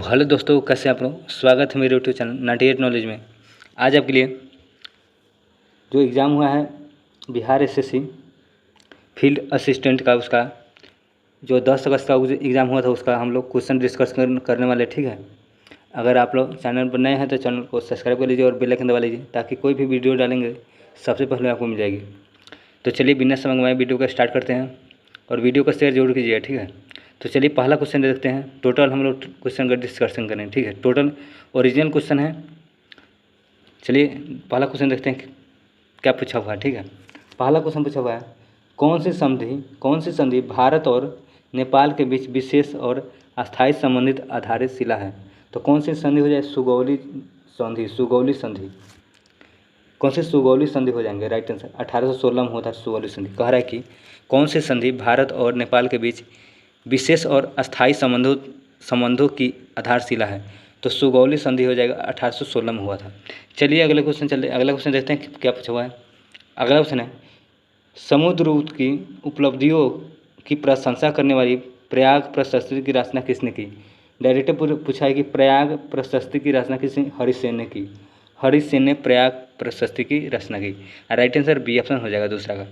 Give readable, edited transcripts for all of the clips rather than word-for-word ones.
Hello दोस्तों, कैसे हैं आप लोग। स्वागत है मेरे यूट्यूब चैनल 98 नॉलेज में। आज आपके लिए जो एग्ज़ाम हुआ है बिहार एसएससी फील्ड असिस्टेंट का, उसका जो 10 अगस्त का एग्ज़ाम हुआ था, उसका हम लोग क्वेश्चन डिस्कस करने वाले। ठीक है, अगर आप लोग चैनल पर नए हैं तो चैनल को सब्सक्राइब कर लीजिए और बेल आइकन दबा लीजिए, ताकि कोई भी वीडियो डालेंगे सबसे पहले आपको मिल जाएगी। तो चलिए बिना समय गंवाए वीडियो को स्टार्ट करते हैं, और वीडियो को शेयर जरूर कीजिएगा। ठीक है, तो चलिए पहला क्वेश्चन देखते हैं। टोटल हम लोग क्वेश्चन का डिस्कशन करें। ठीक है, टोटल ओरिजिनल क्वेश्चन है। चलिए पहला क्वेश्चन देखते हैं क्या पूछा हुआ है। ठीक है, पहला क्वेश्चन पूछा हुआ है, कौन सी संधि भारत और नेपाल के बीच विशेष और अस्थायी संबंधित आधारित शिला है। तो कौन सी संधि हो जाए? सुगौली संधि। कौन सी सुगौली संधि हो जाएंगे? राइट आंसर 1816 में होता है सुगौली संधि। कह रहा है कि कौन सी संधि भारत और नेपाल के बीच विशेष और अस्थायी संबंधों की आधारशिला है। तो सुगौली संधि हो जाएगा, 1816 में हुआ था। चलिए अगला क्वेश्चन देखते हैं क्या पूछा हुआ है। अगला क्वेश्चन है, समुद्रगुप्त की उपलब्धियों की प्रशंसा करने वाली प्रयाग प्रशस्ति की रचना किसने की। डायरेक्ट पूछा है कि प्रयाग प्रशस्ति की रचना किसने? हरिसेन ने की। हरिसेन ने प्रयाग प्रशस्ति की रचना की। राइट आंसर बी ऑप्शन हो जाएगा दूसरा का।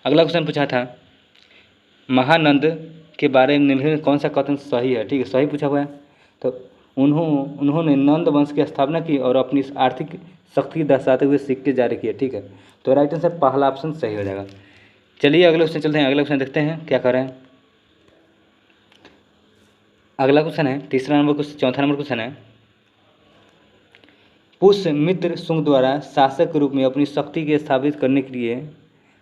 अगला क्वेश्चन पूछा था, महानंद के बारे में निम्नलिखित कौन सा कथन सही है। ठीक है, सही पूछा हुआ है। तो उन्होंने नंद वंश की स्थापना की और अपनी आर्थिक शक्ति दर्शाते हुए सिक्के जारी किए। ठीक है, तो राइट आंसर पहला ऑप्शन सही हो जाएगा। चलिए अगले क्वेश्चन चलते हैं। अगला क्वेश्चन देखते हैं क्या कर रहे हैं। अगला क्वेश्चन है चौथा नंबर क्वेश्चन है, पुष्यमित्र शुंग द्वारा शासक के रूप में अपनी शक्ति के स्थापित करने के लिए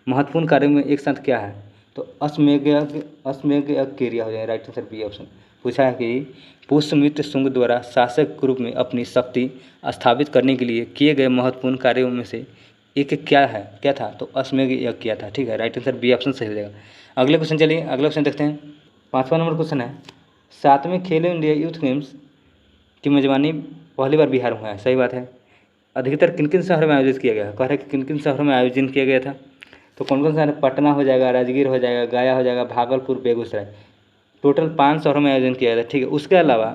महत्वपूर्ण कार्य में एक साथ क्या है। तो अश्वमेध यज्ञ क्रिया हो जाए। Right answer b option. पूछा है कि पुष्यमित्र शुंग द्वारा शासक के रूप में अपनी शक्ति स्थापित करने के लिए किए गए महत्वपूर्ण कार्यों में से एक क्या था। तो अश्वमेध यज्ञ किया था। ठीक है, राइट आंसर बी ऑप्शन सही हो जाएगा। अगले क्वेश्चन चलिए अगला क्वेश्चन देखते हैं। 5वां नंबर क्वेश्चन है, 7वें खेलो इंडिया यूथ गेम्स की मेजबानी पहली बार बिहार में है। सही बात है। अधिकतर किन किन शहरों में आयोजित किया गया? कह रहे हैं कि किन किन शहरों में आयोजन किया गया था। तो कौन कौन सा है? पटना हो जाएगा, राजगीर हो जाएगा, गया हो जाएगा, भागलपुर, बेगूसराय। टोटल 5 शहरों में आयोजन किया गया था। ठीक है, उसके अलावा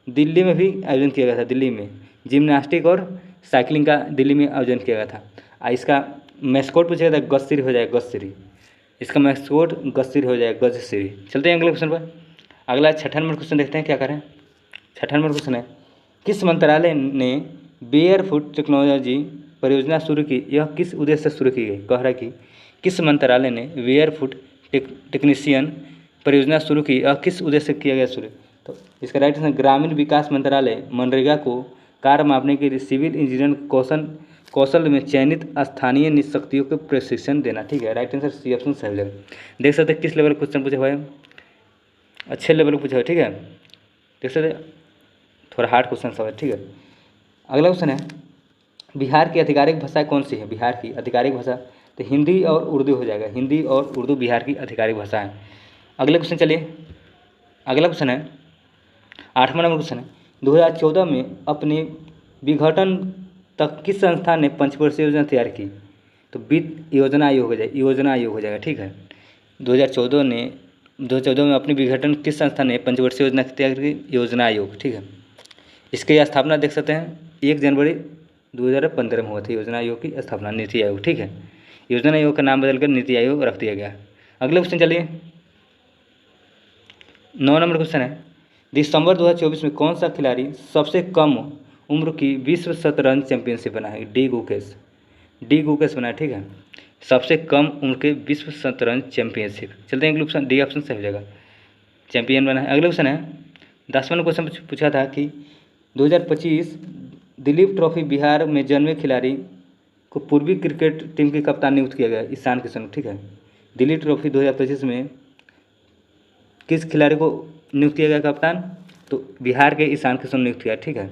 दिल्ली में भी आयोजन किया गया था। दिल्ली में जिम्नास्टिक और साइकिलिंग का दिल्ली में आयोजन किया गया था। इसका मैस्कोट पूछा गया था, गजश्री हो जाएगा, गजश्री। इसका मैस्कोट गजश्री हो जाएगा, गजश्री। चलते हैं अगले क्वेश्चन पर। अगला 6ठा नंबर क्वेश्चन देखते हैं क्या करें। 6ठा नंबर क्वेश्चन है, किस मंत्रालय ने बेयरफुट टेक्नोलॉजी परियोजना शुरू की? यह किस उद्देश्य से शुरू की गई? कह रहा है कि किस मंत्रालय ने बेयरफुट टेक्नीशियन परियोजना शुरू की? यह किस उद्देश्य से किया गया शुरू? तो इसका राइट आंसर ग्रामीण विकास मंत्रालय मनरेगा को कार्य मापने के लिए सिविल इंजीनियर कौशल में चयनित स्थानीय निशक्तियों को प्रशिक्षण देना। ठीक है, राइट आंसर सी ऑप्शन सही है। देख सकते हैं किस लेवल का क्वेश्चन पूछा हुआ है, अच्छे लेवल का पूछा हुआ है। ठीक है, देख सकते थोड़ा हार्ड क्वेश्चन सब है। ठीक है, अगला क्वेश्चन है, बिहार की आधिकारिक भाषा कौन सी है? बिहार की आधिकारिक भाषा तो हिंदी और उर्दू हो जाएगा। हिंदी और उर्दू बिहार की आधिकारिक भाषा है। अगले क्वेश्चन चलिए। अगला क्वेश्चन है 8वां नंबर क्वेश्चन है, 2014 में अपने विघटन तक किस संस्था ने पंचवर्षीय योजना तैयार की? तो वित्त योजना आयोग हो जाएगा। ठीक है, 2014 में अपने विघटन किस संस्था ने पंचवर्षीय योजना तैयार की? योजना आयोग। ठीक है, इसकी स्थापना देख सकते हैं 1 जनवरी 2015 में हुआ था योजना आयोग की स्थापना, नीति आयोग। ठीक है, योजना आयोग का नाम बदलकर नीति आयोग रख दिया गया। अगले क्वेश्चन चलिए। 9 नंबर क्वेश्चन है, दिसंबर 2024 में कौन सा खिलाड़ी सबसे कम उम्र की विश्व शतरंज चैंपियनशिप बना है? डी गुकेश बना है। ठीक है, सबसे कम उम्र के विश्व शतरंज चैंपियनशिप। चलते हैं अगले ऑप्शन, डी ऑप्शन सही हो जाएगा, चैंपियन बना है। अगले क्वेश्चन है 10वां क्वेश्चन पूछा था कि 2025 दिलीप ट्रॉफी बिहार में जन्मे खिलाड़ी को पूर्वी क्रिकेट टीम की कप्तान नियुक्त किया गया? ईशान किशन। ठीक है, दिलीप ट्रॉफी 2025 में किस खिलाड़ी को नियुक्त किया गया कप्तान? तो बिहार के ईशान किशन नियुक्त किया। ठीक है,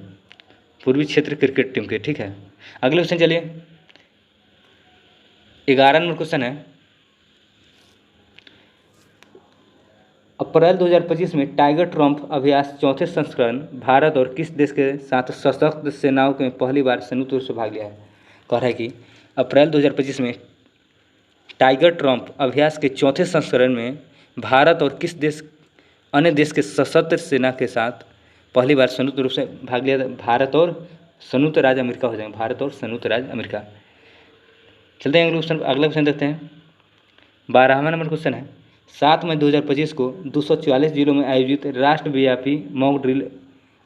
पूर्वी क्षेत्र क्रिकेट टीम के। ठीक है, अगले क्वेश्चन चलिए। 11 नंबर क्वेश्चन है, अप्रैल 2025 में टाइगर ट्रम्प अभ्यास 4थे संस्करण भारत और किस देश के साथ सशस्त्र सेनाओं में पहली बार संयुक्त रूप से भाग लिया है? कह रहा है कि अप्रैल 2025 में टाइगर ट्रम्प अभ्यास के 4थे संस्करण में भारत और किस अन्य देश के सशस्त्र सेना के साथ पहली बार संयुक्त रूप से भाग लिया था? भारत और संयुक्त राज्य अमेरिका हो जाएंगे, भारत और संयुक्त राज्य अमेरिका। चलते हैं अगला क्वेश्चन देखते हैं। 12वां नंबर क्वेश्चन है, 7 मई 2025 को 244 जिलों में आयोजित राष्ट्रव्यापी मॉक ड्रिल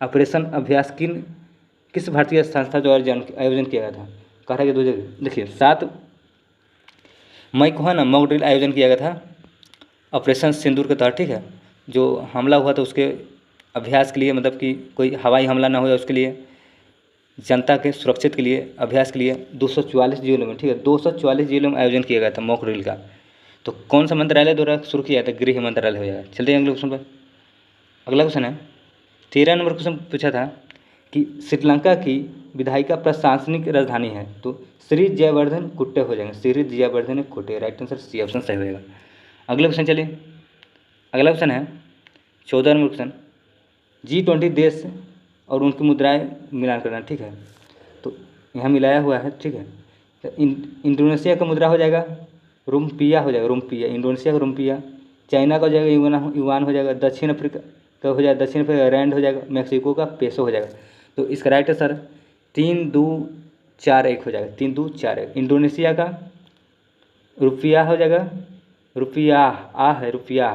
ऑपरेशन अभ्यास किस भारतीय संस्था द्वारा आयोजन किया गया था? कह रहा है कि देखिए 7 मई को है ना मॉक ड्रिल आयोजन किया गया था ऑपरेशन सिंदूर के तहत, ठीक है। जो हमला हुआ था उसके अभ्यास के लिए, मतलब कि कोई हवाई हमला ना हो उसके लिए, जनता के सुरक्षित के लिए, अभ्यास के लिए 244 जिलों में, ठीक है, 244 जिलों में आयोजन किया गया था मॉक ड्रिल का। तो कौन सा मंत्रालय द्वारा शुरू किया था? गृह मंत्रालय हो जाएगा। चलते हैं अगले क्वेश्चन पर। अगला क्वेश्चन है 13 नंबर क्वेश्चन पूछा था कि श्रीलंका की विधायिका प्रशासनिक राजधानी है? तो श्री जयवर्धन कुट्टे हो जाएंगे, श्री जयवर्धन कुट्टे। राइट आंसर सी ऑप्शन सही हो जाएगा। अगले क्वेश्चन चलिए, अगला क्वेश्चन है 14 नंबर क्वेश्चन, G20 देश और उनकी मुद्राएं मिलान करना, ठीक है। तो यहाँ मिलाया हुआ है, ठीक है। तो इंडोनेशिया का मुद्रा हो जाएगा रुपया हो जाएगा, रुपया, इंडोनेशिया का रुपया। चाइना का हो जाएगा युवान हो जाएगा। दक्षिण अफ्रीका का हो जाएगा, दक्षिण अफ्रीका रैंड हो जाएगा। मैक्सिको का पेसो हो जाएगा। तो इसका राइट आंसर 3241 हो जाएगा, 3241। इंडोनेशिया का रुपया हो जाएगा, रुपया है रुपया।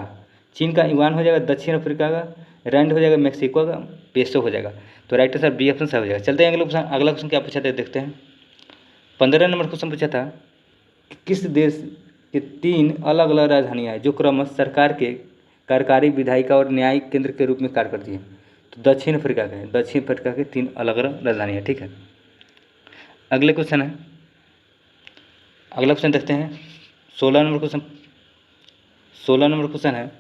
चीन का युवान हो जाएगा, दक्षिण अफ्रीका का रैंड हो जाएगा, मैक्सिको का पेसो हो जाएगा। तो राइट आंसर बी ऑप्शन सही हो जाएगा। चलते हैं अगले क्वेश्चन। अगला क्वेश्चन क्या पूछा था देखते हैं। 15 नंबर क्वेश्चन पूछा था कि किस देश के 3 अलग अलग राजधानियाँ हैं जो क्रमशः सरकार के कार्यकारी, विधायिका और न्यायिक केंद्र के रूप में कार्य करती है? तो दक्षिण अफ्रीका का है, दक्षिण अफ्रीका के 3 अलग अलग राजधानियाँ, ठीक है। अगले क्वेश्चन है, अगला क्वेश्चन देखते हैं 16 नंबर क्वेश्चन। 16 नंबर क्वेश्चन है,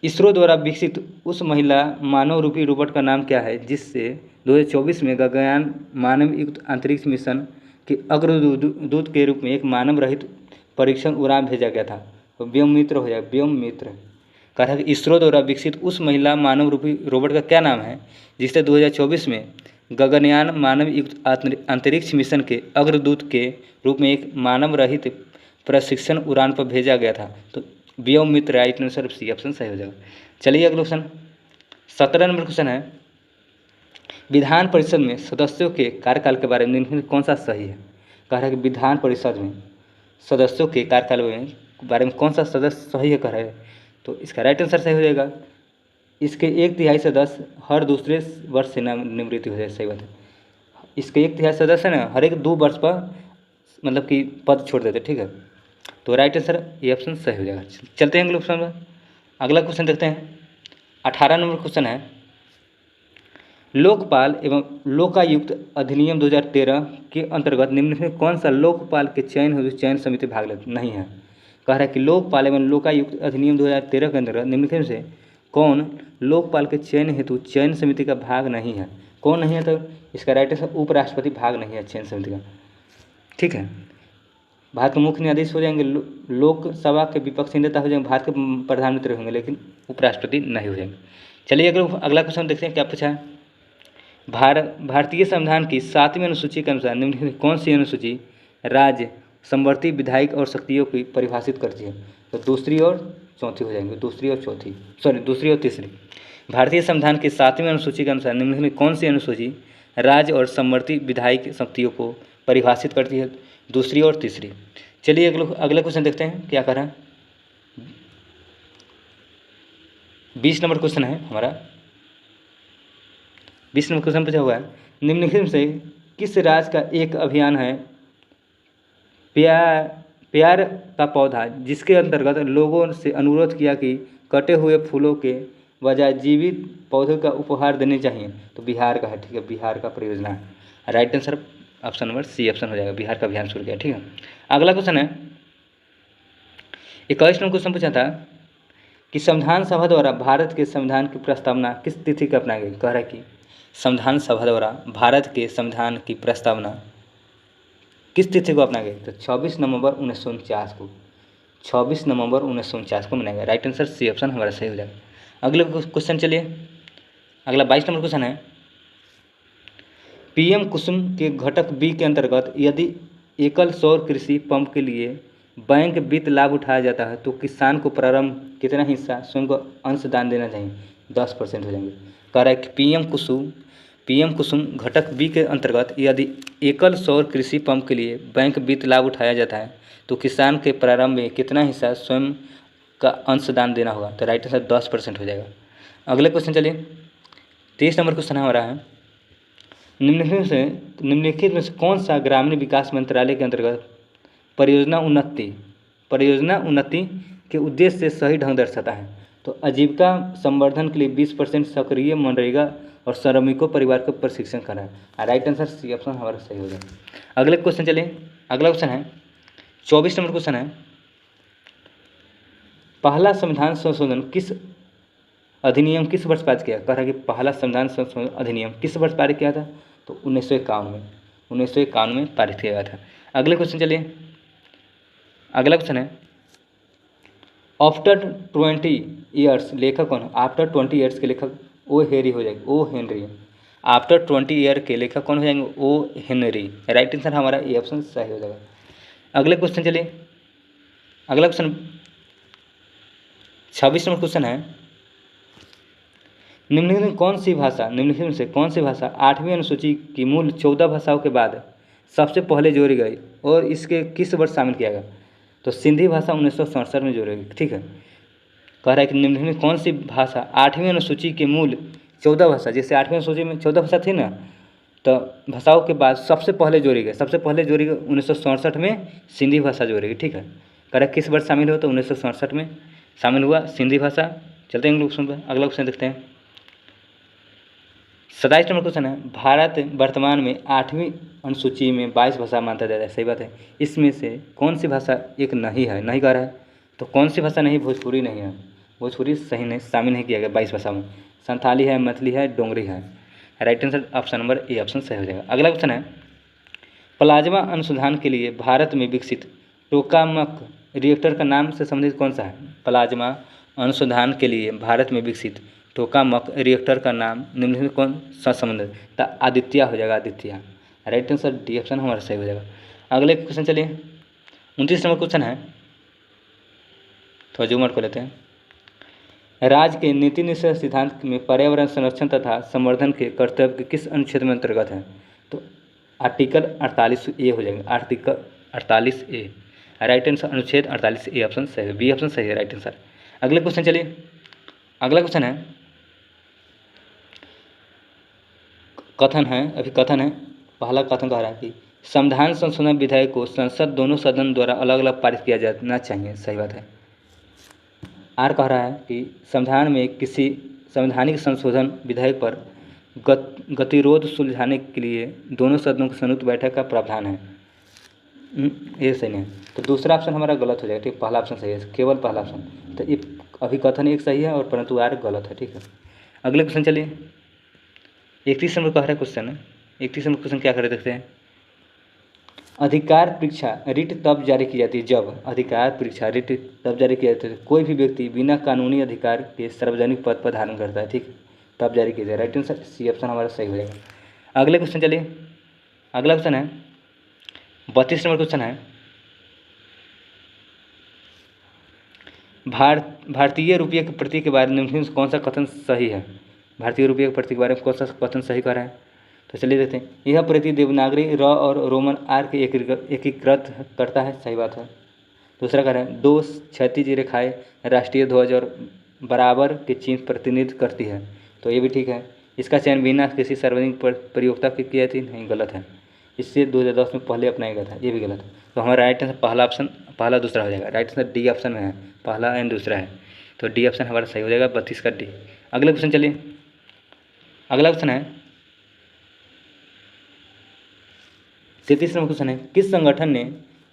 इसरो द्वारा विकसित उस महिला मानव रूपी रोबोट का नाम क्या है जिससे 2024 में गगनयान मानव युक्त अंतरिक्ष मिशन के अग्रदूत के रूप में एक मानव रहित परीक्षण उड़ान भेजा गया था? तो व्योममित्र हो जाएगा, व्योममित्र। कहा था कि इसरो द्वारा विकसित उस महिला मानव रूपी रोबोट का क्या नाम है जिससे 2024 में गगनयान मानव युक्त अंतरिक्ष मिशन के अग्रदूत के रूप में एक मानव रहित प्रशिक्षण उड़ान पर भेजा गया था? तो Vyommitra. Right answer c option सही हो जाएगा। चलिए अगला क्वेश्चन 17 नंबर क्वेश्चन है, विधान परिषद में सदस्यों के कार्यकाल के बारे में निम्न में कौन सा सही है? कह रहा है कि विधान परिषद में सदस्यों के कार्यकाल में बारे में कौन सा सदस्य सही है, कह रहा है। तो इसका राइट आंसर सही हो जाएगा। इसके 1/3 सदस्य हर दूसरे वर्ष से निवृत्ति हो जाए, सही बात है। इसके 1/3 सदस्य ना हर एक 2 वर्ष पर मतलब कि पद छोड़ देते, ठीक है। तो राइट आंसर ये ऑप्शन सही हो जाएगा। चलते हैं अगले क्वेश्चन में। अगला क्वेश्चन देखते हैं 18 नंबर क्वेश्चन है, लोकपाल एवं लोकायुक्त अधिनियम 2013 के अंतर्गत निम्न में कौन सा लोकपाल के चयन समिति भाग लेती नहीं है? कह रहा है कि लोकपाल एवं लोकायुक्त अधिनियम 2013 के अंतर्गत निम्नलिखित में से कौन लोकपाल के चयन हेतु चयन समिति का भाग नहीं है? कौन नहीं है? तो इसका राइट आंसर उपराष्ट्रपति भाग नहीं है चयन समिति का, ठीक है। भारत के मुख्य न्यायाधीश हो जाएंगे, लोकसभा के विपक्षी नेता हो जाएंगे, भारत के प्रधानमंत्री होंगे, लेकिन उपराष्ट्रपति नहीं हो जाएंगे। चलिए अगला क्वेश्चन देखते हैं क्या पूछा है। भारतीय संविधान की 7वीं अनुसूची के अनुसार निम्नलिखित कौन सी अनुसूची राज्य, समवर्ती, विधायिक और शक्तियों की परिभाषित करती है? तो दूसरी और चौथी हो जाएंगे, दूसरी और तीसरी। भारतीय संविधान की 7वीं अनुसूची के अनुसार निम्नलिखित में कौन सी अनुसूची राज्य और समवर्ती, विधायिक शक्तियों को परिभाषित करती है? दूसरी और तीसरी। चलिए अगला क्वेश्चन देखते हैं क्या कर रहा है। 20 नंबर क्वेश्चन है हमारा। 20 नंबर क्वेश्चन पूछा हुआ है, निम्नलिखित में से किस राज्य का एक अभियान है प्यार का पौधा जिसके अंतर्गत लोगों से अनुरोध किया कि कटे हुए फूलों के बजाय जीवित पौधों का उपहार देने चाहिए? तो बिहार का है, ठीक है, बिहार का परियोजना है। Right answer option number c option हो जाएगा, बिहार का अभियान शुरू किया, ठीक है। अगला क्वेश्चन है 21 नंबर क्वेश्चन पूछा था कि संविधान सभा द्वारा भारत के संविधान की प्रस्तावना किस तिथि को अपनाई गई? कह रहा है कि संविधान सभा द्वारा भारत के संविधान की प्रस्तावना किस तिथि को अपनाई गई? तो 26 नवंबर 1949 को, 26 नवंबर 1949 को मनाया गया। राइट आंसर सी ऑप्शन हमारा सही हो जाएगा। अगले क्वेश्चन चलिए, अगला 22 नंबर क्वेश्चन है, पीएम कुसुम के घटक बी के अंतर्गत यदि एकल सौर कृषि पंप के लिए बैंक वित्त लाभ उठाया जाता है तो किसान को प्रारंभ कितना हिस्सा स्वयं को अंशदान देना चाहिए? 10% हो जाएंगे। कह रहा है कि पीएम कुसुम घटक बी के अंतर्गत यदि एकल सौर कृषि पंप के लिए बैंक वित्त लाभ उठाया जाता है तो किसान के प्रारंभ में कितना हिस्सा स्वयं का अंशदान देना होगा? तो राइट आंसर 10% हो जाएगा। अगले क्वेश्चन चलिए, 23 नंबर क्वेश्चन हमारा है, निम्नलिखित में से कौन सा ग्रामीण विकास मंत्रालय के अंतर्गत परियोजना उन्नति के उद्देश्य से सही ढंग दर्शाता है? तो आजीविका संवर्धन के लिए 20% सक्रिय मनरेगा और श्रमिकों परिवार को प्रशिक्षण करा है। राइट आंसर सी ऑप्शन हमारा सही हो जाएगा। अगले क्वेश्चन चलिए, अगला क्वेश्चन है 24 नंबर क्वेश्चन है, पहला संविधान संशोधन किस अधिनियम किस वर्ष पारित किया? कह रहा है कि पहला संविधान संशोधन अधिनियम किस वर्ष पारित किया था? तो 1951 में पारित किया गया था। अगले क्वेश्चन चलिए, अगला क्वेश्चन है, आफ्टर 20 ईयर्स लेखक कौन है? आफ्टर 20 ईयर्स के लेखक ओ हेनरी हो जाएंगे, ओ हेनरी। आफ्टर 20 ईयर के लेखक कौन हो जाएंगे? O Henry. राइट आंसर हमारा ए ऑप्शन सही हो जाएगा। अगले क्वेश्चन चलिए, अगला क्वेश्चन 26 नंबर क्वेश्चन है, निम्नलिखित में से कौन सी भाषा 8वीं अनुसूची की मूल 14 भाषाओं के बाद सबसे पहले जोड़ी गई और इसके किस वर्ष शामिल किया गया? तो सिंधी भाषा 1967 में जोड़ी गई। ठीक है, कह रहा है कि निम्नलिखित में कौन सी भाषा 8वीं अनुसूची के मूल 14 भाषा, जैसे 8वीं अनुसूची में 14 भाषा थी ना, तो भाषाओं के बाद सबसे पहले जोड़ी गई 1967 में सिंधी भाषा जोड़ी गई। ठीक है, कह रहा है किस वर्ष शामिल हुआ? तो 1967 में शामिल हुआ सिंधी भाषा। चलते हैं अगले क्वेश्चन पर। अगला क्वेश्चन देखते हैं, 27 नंबर क्वेश्चन है, भारत वर्तमान में 8वीं अनुसूची में 22 भाषा मानता जाता है। सही बात है, इसमें से कौन सी भाषा एक नहीं है? नहीं कह रहा है, तो कौन सी भाषा नहीं? भोजपुरी नहीं है, भोजपुरी सही नहीं शामिल नहीं किया गया 22 भाषा में। संथाली है, मैथिली है, डोंगरी है। Right answer option number A option सही हो जाएगा। अगला क्वेश्चन है, प्लाज्मा अनुसंधान के लिए भारत में विकसित टोकामक रिएक्टर का नाम से संबंधित कौन सा है? प्लाज्मा अनुसंधान के लिए भारत में विकसित टोकामक रिएक्टर का नाम निम्नलिखित में कौन सा संबंधित? तो आदित्य हो जाएगा, Aditya. Right answer D option हमारा सही हो जाएगा। अगले क्वेश्चन चलिए, 29 नंबर क्वेश्चन है, थोड़ा जूम आउट कर लेते हैं, राज्य के नीति निश्चय सिद्धांत में पर्यावरण संरक्षण तथा संवर्धन के कर्तव्य किस अनुच्छेद में अंतर्गत है? तो आर्टिकल 48A हो जाएगा, आर्टिकल 48A। राइट आंसर अनुच्छेद 48A ऑप्शन सही है, बी ऑप्शन सही है राइट आंसर। अगले क्वेश्चन चलिए, अगला क्वेश्चन है, कथन है, पहला कथन कह रहा है कि संविधान संशोधन विधेयक को संसद दोनों सदन द्वारा अलग अलग पारित किया जाना चाहिए। सही बात है। आर कह रहा है कि संविधान में किसी संवैधानिक संशोधन विधेयक पर गतिरोध सुलझाने के लिए दोनों सदनों की संयुक्त बैठक का प्रावधान है। ये सही नहीं है, तो दूसरा ऑप्शन हमारा गलत हो जाएगा। ठीक, पहला ऑप्शन सही है, केवल पहला ऑप्शन। तो ये अभिकथन एक सही है और परंतु आर गलत है। ठीक है, अगले क्वेश्चन चलिए, 31 नंबर कह रहा है क्वेश्चन है, 31 नंबर क्वेश्चन क्या करे देखते हैं, अधिकार परीक्षा रिट तब जारी की जाती है जब कोई भी व्यक्ति बिना कानूनी अधिकार के सार्वजनिक पद पर धारण करता है। ठीक, तब जारी की जाए। राइट आंसर सी ऑप्शन हमारा सही हो जाएगा। अगले क्वेश्चन चलिए, अगला क्वेश्चन है 32 नंबर क्वेश्चन है, भारतीय रुपये के प्रतीक के बारे में निम्नलिखित कौन सा कथन सही है? भारतीय रुपये के प्रतीक के बारे में कौन सा कथन सही कर रहा है? तो चलिए देखते हैं, यह प्रतीक देवनागरी र और रोमन आर के एकीकृत करता है। सही बात है। दूसरा कह रहे हैं, दो क्षैतिज रेखाएं राष्ट्रीय ध्वज और बराबर के चिन्ह प्रतिनिधित्व करती है। तो ये भी ठीक है। इसका चयन बिना किसी सार्वजनिक प्रतियोगिता की किया थी, नहीं, गलत है। इससे 2010 में पहले अपनाया गया था, ये भी गलत है। तो हमारा राइट आंसर पहला ऑप्शन, पहला दूसरा हो जाएगा। राइट आंसर डी ऑप्शन में है, पहला एंड दूसरा है, तो डी ऑप्शन हमारा सही हो जाएगा, 32 का डी। अगले क्वेश्चन चलिए, अगला क्वेश्चन है 33 नंबर क्वेश्चन है, किस संगठन ने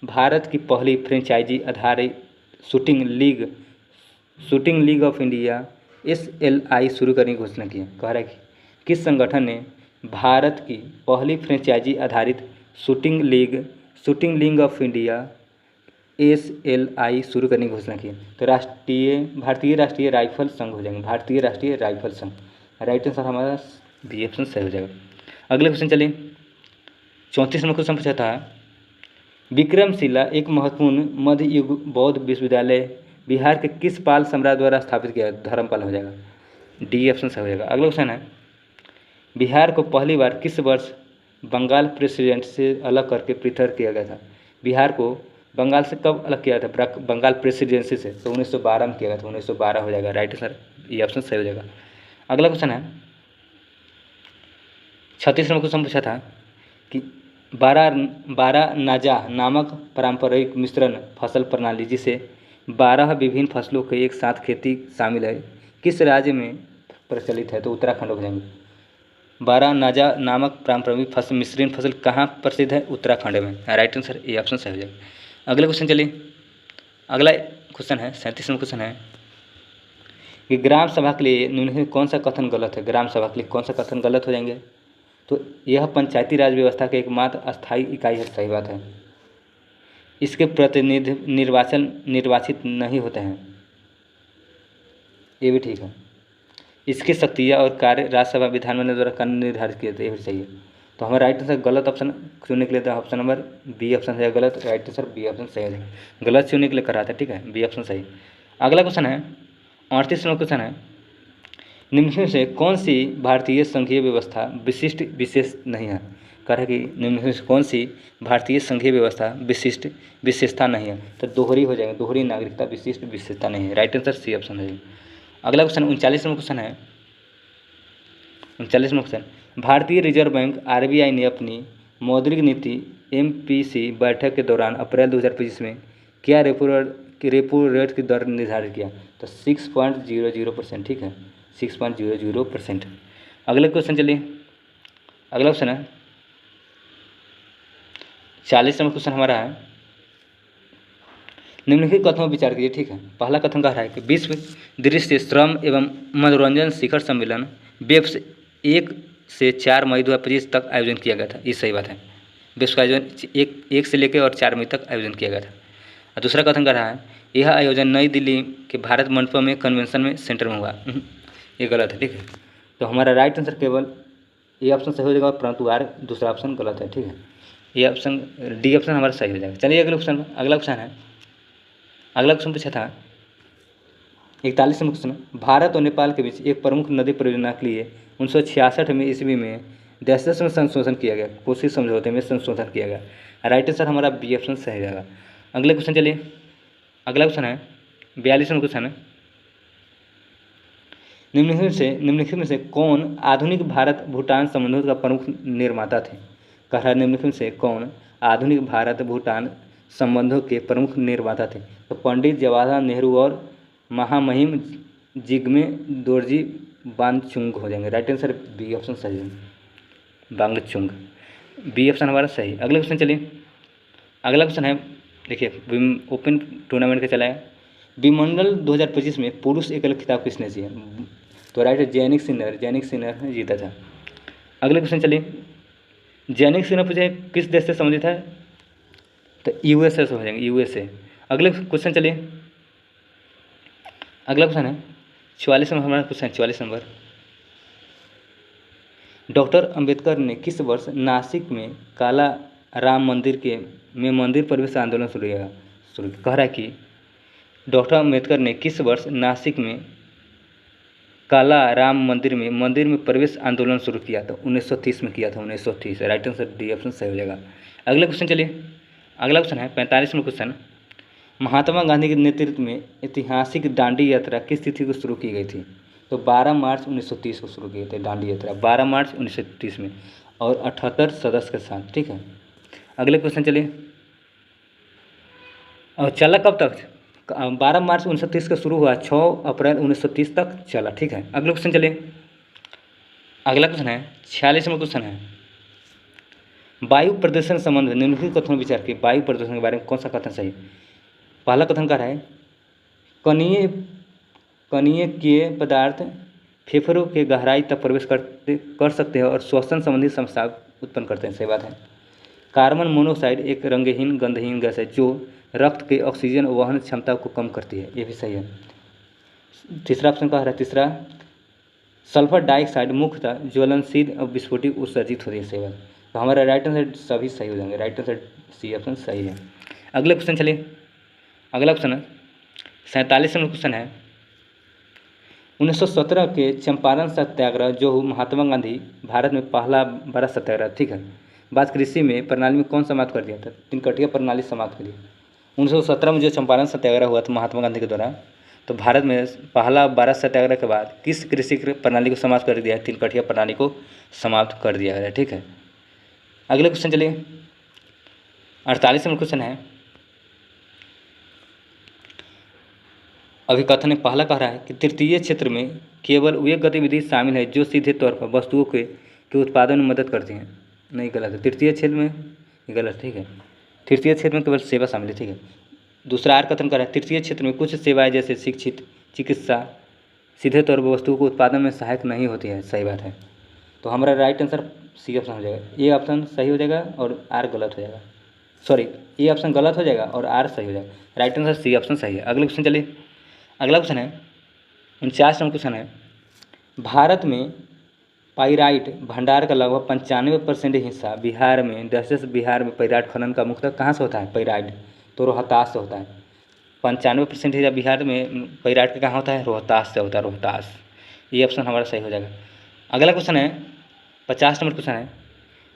भारत की पहली फ्रेंचाइजी आधारित shooting league of India SLI शुरू करने की घोषणा की है? कह रहा है कि किस संगठन ने भारत की पहली फ्रेंचाइजी आधारित shooting league of India SLI शुरू करने की घोषणा की है? तो भारतीय राष्ट्रीय राइफल संघ हो जाएंगे, भारतीय राष्ट्रीय राइफल संघ। राइट आंसर हमारा बी ऑप्शन सही हो जाएगा। अगले क्वेश्चन चलिए, 34 नंबर क्वेश्चन पूछा था, विक्रमशिला एक महत्वपूर्ण मध्य युग बौद्ध विश्वविद्यालय बिहार के किस पाल सम्राट द्वारा स्थापित किया? धर्मपाल हो जाएगा। डी ऑप्शन सही हो जाएगा। अगला क्वेश्चन है, बिहार को पहली बार किस वर्ष बंगाल प्रेसिडेंट से अलग करके पृथक किया गया था? बिहार को बंगाल से कब अलग किया था? बंगाल प्रेसिडेंसी से? तो 1912 में किया गया था, 1912 हो जाएगा। राइट सर, ये ऑप्शन सही हो जाएगा। अगला क्वेश्चन है, 36 नंबर क्वेश्चन पूछा था कि बारह नाजा नामक पारंपरिक मिश्रण फसल प्रणाली जिसे 12 विभिन्न फसलों के एक साथ खेती शामिल है किस राज्य में प्रचलित है? तो उत्तराखंड हो जाएंगे। 12 नाजा नामक पारंपरिक फसल मिश्रण फसल कहाँ प्रसिद्ध है? उत्तराखंड में। राइट आंसर ए ऑप्शन सही हो जाएगा। अगले क्वेश्चन चलिए, अगला क्वेश्चन है 37 नंबर क्वेश्चन है कि ग्राम सभा के लिए निम्नलिखित कौन सा कथन गलत है? ग्राम सभा के लिए कौन सा कथन गलत हो जाएंगे? तो यह पंचायती राज व्यवस्था का एकमात्र अस्थायी इकाई है। सही बात है। इसके प्रतिनिधि निर्वाचित नहीं होते हैं। ये भी ठीक है। इसकी शक्तियाँ और कार्य राज्यसभा विधानमंडल द्वारा कानून निर्धारित किए थे। ये भी सही है। तो हमारा राइट आंसर गलत ऑप्शन चुनने के लिए था ऑप्शन नंबर बी ऑप्शन है गलत। राइट आंसर बी ऑप्शन सही है। गलत चुनने के लिए करा था, ठीक है, बी ऑप्शन सही। अगला क्वेश्चन है 38 नंबर क्वेश्चन है, निम्नलिखित से कौन सी भारतीय संघीय व्यवस्था विशिष्ट विशेष नहीं है? कह रहा है कि निम्नलिखित से कौन सी भारतीय संघीय व्यवस्था विशिष्ट विशेषता नहीं है? तो दोहरी हो जाएगा, दोहरी नागरिकता विशिष्ट विशेषता नहीं है। राइट आंसर सी ऑप्शन है। अगला क्वेश्चन 39 नंबर क्वेश्चन है, 39 नंबर क्वेश्चन, भारतीय रिजर्व बैंक आरबीआई ने अपनी मौद्रिक नीति एमपीसी बैठक के दौरान अप्रैल 2025 में क्या रेपो रेट की दर निर्धारित किया? तो 6.00%, ठीक है, 6.00%। अगले क्वेश्चन चलिए, अगला क्वेश्चन है 40 नंबर क्वेश्चन हमारा है, निम्नलिखित कथनों पर विचार कीजिए, ठीक है। पहला कथन कह रहा है कि विश्व दृश्य श्रम एवं मनोरंजन शिखर सम्मेलन वेब्स 1 से 4 मई 2025 तक आयोजन किया गया था। ये सही बात है। विश्व का आयोजन एक से लेकर और 4 मई तक आयोजन किया गया था। और दूसरा कथन कर रहा है यह आयोजन नई दिल्ली के भारत मंडपम में कन्वेंशन में सेंटर में हुआ। ये गलत है, ठीक है। तो हमारा राइट आंसर केवल ये ऑप्शन सही हो जाएगा, परंतु आर दूसरा ऑप्शन गलत है, ठीक है। ये ऑप्शन डी ऑप्शन हमारा सही हो जाएगा। चलिए अगले ऑप्शन, अगला ऑप्शन है, अगला क्वेश्चन पूछा था 41 नंबर क्वेश्चन, भारत और नेपाल के बीच एक प्रमुख नदी परियोजना के लिए 1966 में ईस्वी में दशरथ में संशोधन किया गया, कोसी समझौते में संशोधन किया गया। राइट आंसर हमारा बी ऑप्शन सही जाएगा। अगले क्वेश्चन चलिए, अगला क्वेश्चन है 42 नंबर क्वेश्चन है, निम्नलिखित में से कौन आधुनिक भारत भूटान संबंधों का प्रमुख निर्माता थे? कह रहा है निम्नलिखित में से कौन आधुनिक भारत भूटान संबंधों के प्रमुख निर्माता थे? तो पंडित जवाहरलाल नेहरू और महामहिम जिग्मे दोरजी वांगचुक हो जाएंगे। राइट आंसर बी ऑप्शन सही है, वांगचुक, बी ऑप्शन हमारा सही। अगले क्वेश्चन चलिए, अगला क्वेश्चन है, देखिए ओपन टूर्नामेंट का चला है, विमंडल 2025 में पुरुष एकल खिताब किसने जीता? तो राइट है जैनिक सिन्नर ने जीता था। अगले क्वेश्चन चलिए, जैनिक सिन्नर पूछे किस देश से संबंधित है? तो यूएसए से हो जाएंगे, यूएसए। अगले क्वेश्चन चलिए, अगला क्वेश्चन है 44 नंबर हमारा क्वेश्चन, 44 नंबर, डॉक्टर अंबेडकर ने किस वर्ष नासिक में काला राम मंदिर में मंदिर प्रवेश आंदोलन शुरू किया? कह रहा है कि डॉक्टर अंबेडकर ने किस वर्ष नासिक में काला राम मंदिर में प्रवेश आंदोलन शुरू किया? तो 1930 में किया था, 1930। राइट आंसर डी ऑप्शन सही हो जाएगा। अगला क्वेश्चन चलिए, अगला क्वेश्चन है 45 में क्वेश्चन, महात्मा गांधी के नेतृत्व में ऐतिहासिक दांडी यात्रा किस तिथि को शुरू की गई थी? तो 12 मार्च 1930 को शुरू किए थे दांडी यात्रा, 12 मार्च 1930 में, और 78 सदस्य के साथ, ठीक है। अगले क्वेश्चन चलिए, और चला कब तक? 12 मार्च 1930 का शुरू हुआ, 6 अप्रैल 1930 तक चला, ठीक है। अगले क्वेश्चन चलिए, अगला क्वेश्चन है 46 में क्वेश्चन है, वायु प्रदूषण संबंध में निम्नलिखित कथनों विचार किए, वायु प्रदूषण के बारे में कौन सा कथन सही? पहला कथन कर रहा है कणीय पदार्थ फेफड़ों के गहराई तक प्रवेश कर सकते हैं और श्वसन संबंधी समस्या उत्पन्न करते हैं। सही बात है। कार्बन मोनोऑक्साइड एक रंगहीन गंधहीन गैस है जो रक्त के ऑक्सीजन वहन क्षमता को कम करती है। ये भी सही है। तीसरा ऑप्शन कह रहा है, तीसरा सल्फर डाइऑक्साइड मुख्यतः ज्वलनशील और विस्फोटक उत्सर्जित होती है। सही बात। तो हमारा राइट आंसर सभी सही हो जाएंगे। राइट आंसर सी ऑप्शन सही है। अगले क्वेश्चन चलिए, अगला क्वेश्चन है 47 नंबर क्वेश्चन है, 1917 के चंपारण सत्याग्रह जो महात्मा गांधी भारत में पहला बड़ा सत्याग्रह, ठीक है। बात कृषि में प्रणाली में कौन समाप्त कर दिया था? तिनकटिया प्रणाली समाप्त करी। 1917 में जो चंपारण सत्याग्रह हुआ था महात्मा गांधी के द्वारा, तो भारत में पहला भारत सत्याग्रह के बाद किस कृषि प्रणाली को समाप्त कर दिया है? तिनकटिया प्रणाली को समाप्त कर दिया गया, ठीक है। अगले क्वेश्चन चलिए, 48 नंबर क्वेश्चन है। अभिकथन में पहला कह रहा है कि तृतीय क्षेत्र में केवल वे गतिविधि शामिल है जो सीधे तौर पर वस्तुओं के उत्पादन में मदद करती हैं। नहीं, गलत है। तृतीय क्षेत्र में ये गलत, ठीक है। तृतीय क्षेत्र में केवल सेवा शामिल है, ठीक है। दूसरा आर कथन कर रहा है तृतीय क्षेत्र में कुछ सेवाएं जैसे शिक्षित, चिकित्सा सीधे तौर पर वस्तुओं को उत्पादन में सहायक नहीं होती है। सही बात है। तो हमारा राइट आंसर सी ऑप्शन हो जाएगा। ए ऑप्शन सही हो जाएगा और आर गलत हो जाएगा। सॉरी, ए ऑप्शन गलत हो जाएगा और आर सही हो जाएगा। राइट आंसर सी ऑप्शन सही है। अगले क्वेश्चन चलिए, अगला क्वेश्चन है 49 नंबर क्वेश्चन है। भारत में पाइराइट भंडार का लगभग 95% हिस्सा बिहार में, जैसे बिहार में पाइराइट खनन का मुख्यतः कहाँ से होता है? पाइराइट तो रोहतास से होता है। 95% हिस्सा बिहार में पाइराइट का कहाँ होता है? रोहतास से होता है, रोहतास। ये ऑप्शन हमारा सही हो जाएगा। अगला क्वेश्चन है 50 नंबर क्वेश्चन है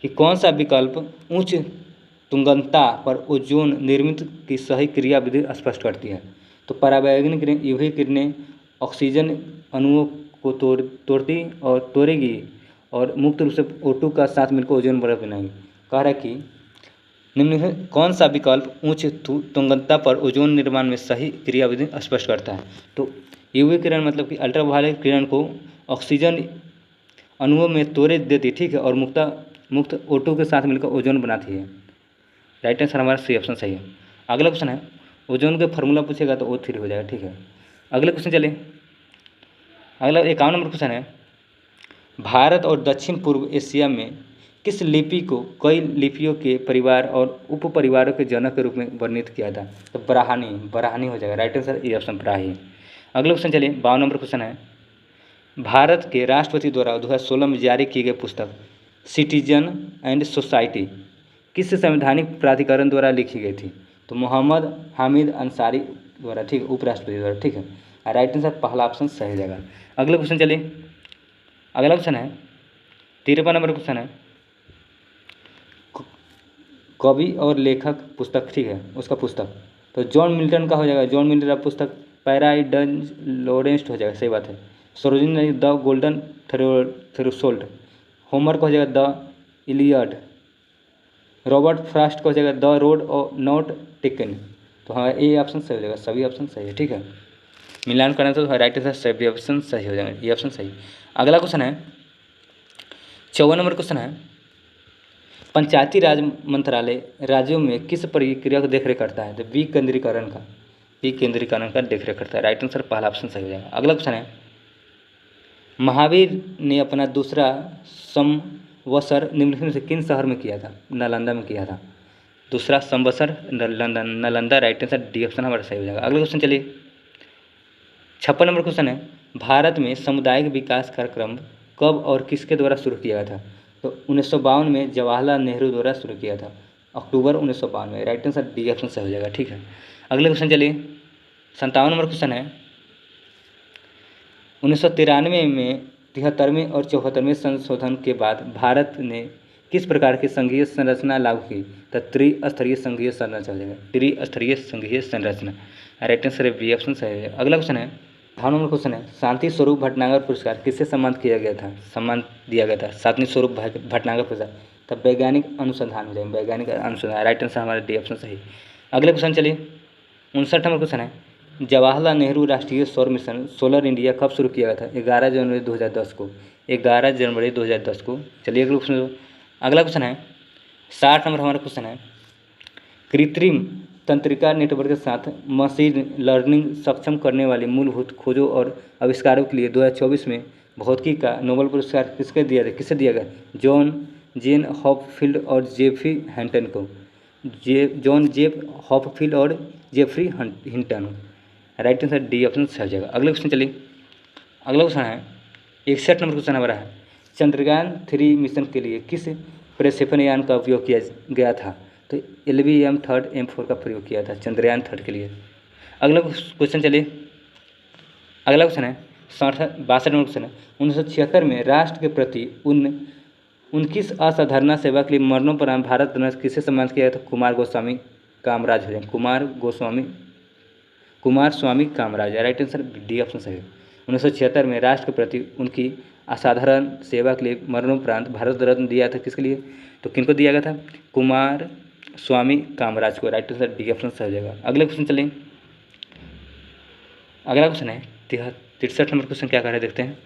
कि कौन सा विकल्प उच्च तुंगनता पर ओजोन निर्मित की सही क्रिया विधि स्पष्ट करती है? तो पराबैंगनी किरणें, यूवी किरणें ऑक्सीजन अणुओं को तोड़ती और तोड़ेगी और मुक्त रूप से O2 का साथ मिलकर ओजोन परत बनाएगी। कह रहा है कि निम्न में कौन सा विकल्प उच्च तुंगनता पर ओजोन निर्माण में सही क्रियाविधि स्पष्ट करता है? तो यूवी किरण मतलब कि अल्ट्रावायलेट किरण को ऑक्सीजन अणुओं में तोड़ देती, ठीक है, और मुक्त O2 के साथ मिलकर ओजोन बनाती है। राइट आंसर हमारा सी ऑप्शन सही है। अगला क्वेश्चन है, ओजोन के फार्मूला पूछेगा तो O3 हो जाएगा, ठीक है। अगले क्वेश्चन चलिए, अगला 51 नंबर क्वेश्चन है। भारत और दक्षिण पूर्व एशिया में किस लिपि को कई लिपियों के परिवार और उप परिवारों के जनक के रूप में वर्णित किया था? तो ब्राह्मी हो जाएगा। Right answer A option Brahmi. अगले क्वेश्चन चलिए, 52 नंबर क्वेश्चन है। भारत के राष्ट्रपति द्वारा 2016 में जारी की गई पुस्तक सिटीजन एंड सोसाइटी किस संवैधानिक प्राधिकरण द्वारा लिखी गई थी? तो मोहम्मद हामिद अंसारी द्वारा, ठीक है, उपराष्ट्रपति द्वारा, ठीक है। राइट आंसर पहला ऑप्शन सही हो जाएगा। अगले क्वेश्चन चलिए, अगला क्वेश्चन है 53 नंबर क्वेश्चन है। कवि और लेखक पुस्तक, ठीक है, उसका पुस्तक तो जॉन मिल्टन का हो जाएगा। जॉन मिल्टन का पुस्तक पैराडाइज लोरेंस्ट हो जाएगा। सही बात है। Sarojini the golden threshold. Homer का हो जाएगा द इलियड। रॉबर्ट फ्रॉस्ट का हो जाएगा द रोड नॉट टेकन। तो हमारा ए ऑप्शन सही हो जाएगा। सभी ऑप्शन सही है, ठीक है। मिलान करना तो राइट आंसर सभी ऑप्शन सही हो जाएगा। ये ऑप्शन सही। अगला क्वेश्चन है 54 नंबर क्वेश्चन है। पंचायती राज मंत्रालय राज्यों में किस प्रक्रिया को देखरेख करता है? तो विकेंद्रीकरण का देखरेख करता है। राइट आंसर पहला ऑप्शन सही हो जाएगा। अगला क्वेश्चन है, महावीर ने अपना दूसरा संवत्सर निम्नलिखित से किन शहर में किया था? नालंदा में किया था। दूसरा संवत्सर Nalanda. Right answer D option हमारा सही हो जाएगा। अगला क्वेश्चन चलिए, 56 नंबर क्वेश्चन है। भारत में सामुदायिक विकास कार्यक्रम कब और किसके द्वारा शुरू किया गया था? तो 1952 में जवाहरलाल नेहरू द्वारा शुरू किया था, अक्टूबर 1952 में। राइट आंसर डी ऑप्शन सही हो जाएगा, ठीक है। अगले क्वेश्चन चलिए, 57 नंबर क्वेश्चन है। 1993 में 73वें और 74वें संशोधन के बाद भारत ने किस प्रकार की संघीय संरचना लागू की? तो त्रिस्तरीय संघीय संरचना हो जाएगा। त्रिस्तरीय संघीय संरचना। राइट आंसर बी ऑप्शन सही है। अगला क्वेश्चन है 58 नंबर क्वेश्चन है। शांति स्वरूप भटनागर पुरस्कार किससे सम्मानित किया गया था? सम्मान दिया गया था शांति स्वरूप भटनागर पुरस्कार। तब वैज्ञानिक अनुसंधान हो जाएगा। वैज्ञानिक अनुसंधान। राइट आंसर हमारा डी ऑप्शन सही। अगले क्वेश्चन चलिए, 59 नंबर क्वेश्चन है। जवाहरलाल नेहरू राष्ट्रीय सौर मिशन सोलर इंडिया कब शुरू किया गया था? 11 जनवरी 2010 को। 11 जनवरी 2010 को। चलिए अगला क्वेश्चन है 60 नंबर हमारा क्वेश्चन है। कृत्रिम तंत्रिका नेटवर्क के साथ मशीन लर्निंग सक्षम करने वाली मूलभूत खोजों और आविष्कारों के लिए 2024 में भौतिकी का नोबेल पुरस्कार किससे दिया गया? जॉन जेन हॉपफील्ड और जेफरी हिंटन को। जॉन जेफ हॉपफील्ड और Geoffrey Hinton. Right answer D option सही हो जाएगा। अगले क्वेश्चन चलिए, अगला क्वेश्चन है 61 नंबर क्वेश्चन हमारा है। चंद्रयान 3 मिशन के लिए किस प्रक्षेपण यान का उपयोग किया गया था? तो LVM-3 M4 का प्रयोग किया था चंद्रयान 3 के लिए। अगला क्वेश्चन चलिए, अगला क्वेश्चन है 62 नंबर क्वेश्चन है, 1976 में राष्ट्र के प्रति उनकी असाधारण सेवा के लिए मरणोपरांत भारत रत्न किसे सम्मानित किया गया था? कुमार गोस्वामी कामराज हो जाएंगे, Kumaraswami Kamaraj. Right answer D option सही है। 1976 में राष्ट्र के प्रति उनकी असाधारण सेवा के लिए मरणोपरांत भारत रत्न दिया था किसके लिए? तो किनको दिया गया था? कुमार स्वामी कामराज को। राइट आंसर डी ऑप्शन सही हो जाएगा। अगले क्वेश्चन चलें। अगला क्वेश्चन है 63 नंबर क्वेश्चन क्या कर रहे हैं देखते हैं।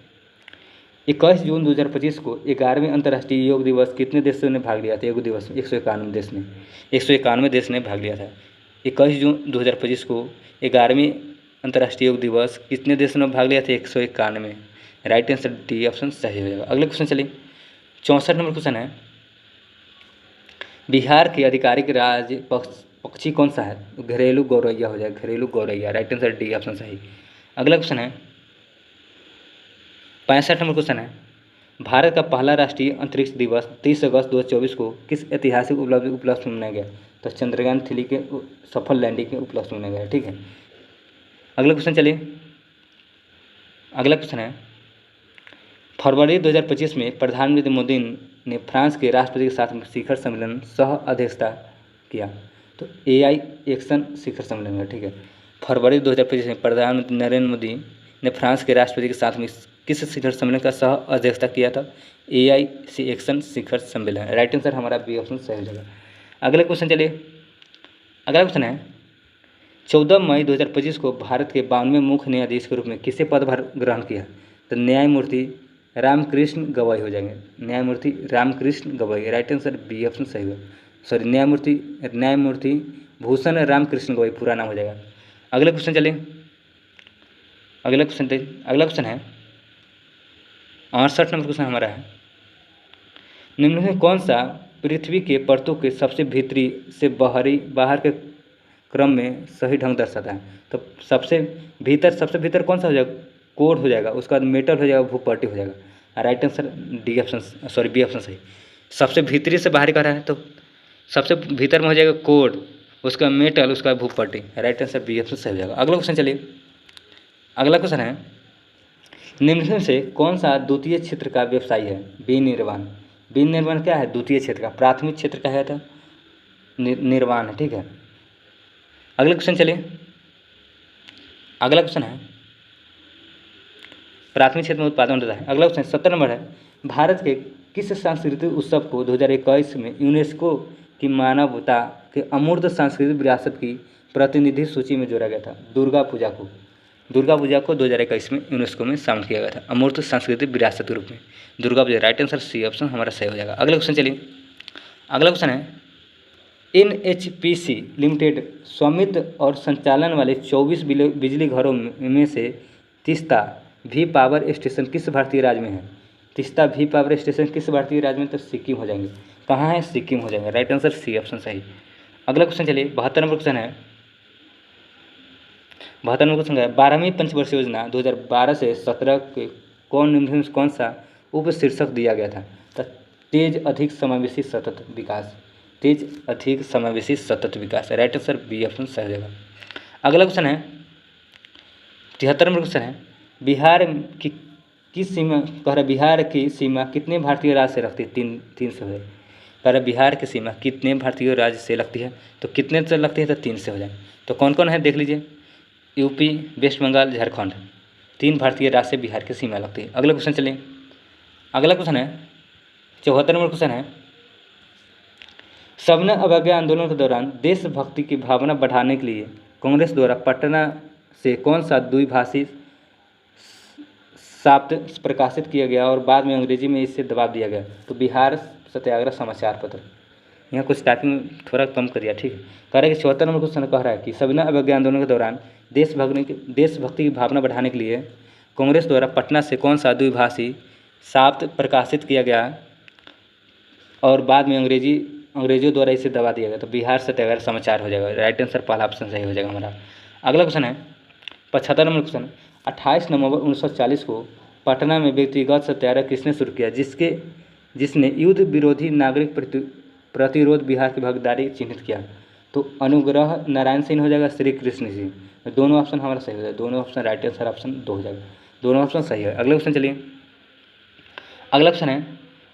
21 जून 2025 को 11वें अंतर्राष्ट्रीय योग दिवस कितने देशों ने भाग लिया था? योग दिवस 191 देश ने 191 देश ने भाग लिया था। 21 जून 2025 को 11वें अंतर्राष्ट्रीय योग दिवस कितने देशों ने भाग लिया था? 191। राइट आंसर डी ऑप्शन सही हो जाएगा। अगले क्वेश्चन चलिए 64 नंबर क्वेश्चन है, बिहार के आधिकारिक राज्य पक्षी कौन सा है? घरेलू गौरैया हो जाएगा, घरेलू गौरैया। राइट आंसर डी ऑप्शन सही। अगला क्वेश्चन है 65 नंबर क्वेश्चन है, भारत का पहला राष्ट्रीय अंतरिक्ष दिवस 30 अगस्त 2024 को किस ऐतिहासिक उपलक्ष्य में मनाया गया? तो चंद्रयान 3 के सफल लैंडिंग के उपलक्ष्य में मनाया गया। ठीक है। अगला क्वेश्चन चलिए। अगला क्वेश्चन है, फरवरी 2025 में प्रधानमंत्री मोदी ने फ्रांस के राष्ट्रपति के साथ शिखर सम्मेलन सह अध्यक्षता किया। तो AI एक्शन शिखर सम्मेलन है। ठीक है। फरवरी 2025 में प्रधानमंत्री नरेंद्र मोदी ने फ्रांस के राष्ट्रपति के साथ में किस शिखर सम्मेलन का सह अध्यक्षता किया था? AI एक्शन शिखर सम्मेलन। राइट आंसर हमारा बी ऑप्शन सही हो जाएगा। अगले क्वेश्चन चलिए। अगला क्वेश्चन है 14 मई 2025 को भारत के 52वें मुख्य न्यायाधीश के रूप में किसे पदभार ग्रहण किया? तो न्यायमूर्ति रामकृष्ण गवई हो जाएंगे, न्यायमूर्ति Ramakrishna Gavai. Right answer b option सही हो। सॉरी, न्यायमूर्ति भूषण रामकृष्ण गवई पूरा नाम हो जाएगा। अगले क्वेश्चन चलिए। अगला क्वेश्चन है 68 नंबर क्वेश्चन हमारा है, निम्न में कौन सा पृथ्वी के परतों के सबसे भीतरी से बाहर के क्रम में सही ढंग दर्शाता है? तो सबसे भीतर कौन सा हो जाएगा? कोर हो जाएगा, उसका बाद मेटल हो जाएगा, भूपर्टी हो जाएगा। राइट आंसर बी ऑप्शन सही। सबसे भीतरी से बाहर कर रहा है तो सबसे भीतर में हो जाएगा कोड, उसका मेटल, उसका भूपर्टी। राइट आंसर बी ऑप्शन सही हो जाएगा। अगला क्वेश्चन चलिए। अगला क्वेश्चन है, निम्न में से कौन सा द्वितीय क्षेत्र का व्यवसाय है? विनिर्माण क्या है? द्वितीय क्षेत्र का। प्राथमिक क्षेत्र का है तो निर्माण है। ठीक है। अगला क्वेश्चन चलिए। अगला क्वेश्चन है, प्राथमिक क्षेत्र में उत्पादन होता है। अगला क्वेश्चन 70 नंबर है, भारत के किस सांस्कृतिक उत्सव को 2021 में यूनेस्को की मानवता के अमूर्त सांस्कृतिक विरासत की प्रतिनिधि सूची में जोड़ा गया था? दुर्गा पूजा को 2021 में यूनेस्को में शामिल किया गया था अमूर्त सांस्कृतिक विरासत के रूप में, Durga Puja. Right answer c option हमारा सही हो जाएगा। अगला क्वेश्चन चलिए। अगला क्वेश्चन है, NHPC लिमिटेड स्वामित्व और संचालन वाले 24 बिजली घरों में से तीस्ता भी पावर स्टेशन किस भारतीय राज्य में है? तीस्ता भी पावर स्टेशन किस भारतीय राज्य में? तो सिक्किम हो जाएंगे। कहाँ है? सिक्किम हो जाएंगे। राइट आंसर सी ऑप्शन सही। अगला क्वेश्चन चलिए। 72 नंबर क्वेश्चन है, 12वीं पंचवर्षीय योजना 2012 से 17 के कौन सा उप शीर्षक दिया गया था? तो तेज अधिक समावेशी सतत विकास। राइट आंसर बी ऑप्शन सही हो जाएगा। अगला क्वेश्चन है 73 नंबर क्वेश्चन है, बिहार की सीमा कितने भारतीय राज्य से लगती है? 3 से हो जाए। कह रहा बिहार की सीमा कितने भारतीय राज्य से लगती है? तो कितने से लगती है? तो 3 से हो जाए। तो कौन कौन है देख लीजिए, यूपी, वेस्ट बंगाल, झारखंड, 3 भारतीय राज्य से बिहार की सीमा लगती है। अगला क्वेश्चन चलिए। अगला क्वेश्चन है 74 नंबर क्वेश्चन है, सविनय अवज्ञा आंदोलन के दौरान देशभक्ति की भावना बढ़ाने के लिए कांग्रेस द्वारा पटना से कौन सा द्विभाषी साप्ताहिक प्रकाशित किया गया और बाद में अंग्रेजी में इसे दबाव दिया गया? तो बिहार सत्याग्रह समाचार पत्र। यहाँ कुछ टाइपिंग थोड़ा कम कर दिया। ठीक है। कह रहा है कि 74 नंबर क्वेश्चन कह रहा है कि सविनय अवज्ञा आंदोलन के दौरान देशभक्ति की भावना बढ़ाने के लिए कांग्रेस द्वारा पटना से कौन सा द्विभाषी साप्ताहिक प्रकाशित किया गया और बाद में अंग्रेजों द्वारा इसे दबा दिया गया? तो बिहार सत्याग्रह समाचार हो जाएगा। राइट आंसर पहला ऑप्शन सही हो जाएगा हमारा। अगला क्वेश्चन है 75 नंबर क्वेश्चन, 28 नवंबर 1940 को पटना में व्यक्तिगत सत्याग्रह किसने शुरू किया जिसने युद्ध विरोधी नागरिक प्रतिरोध बिहार की भागीदारी चिन्हित किया? तो अनुग्रह नारायण सिंह हो जाएगा, श्री कृष्ण सिंह। दोनों ऑप्शन हमारा सही हो जाएगा। दोनों ऑप्शन राइट आंसर ऑप्शन 2 हो जाएगा। दोनों ऑप्शन सही है। अगले क्वेश्चन चलिए, अगला क्वेश्चन है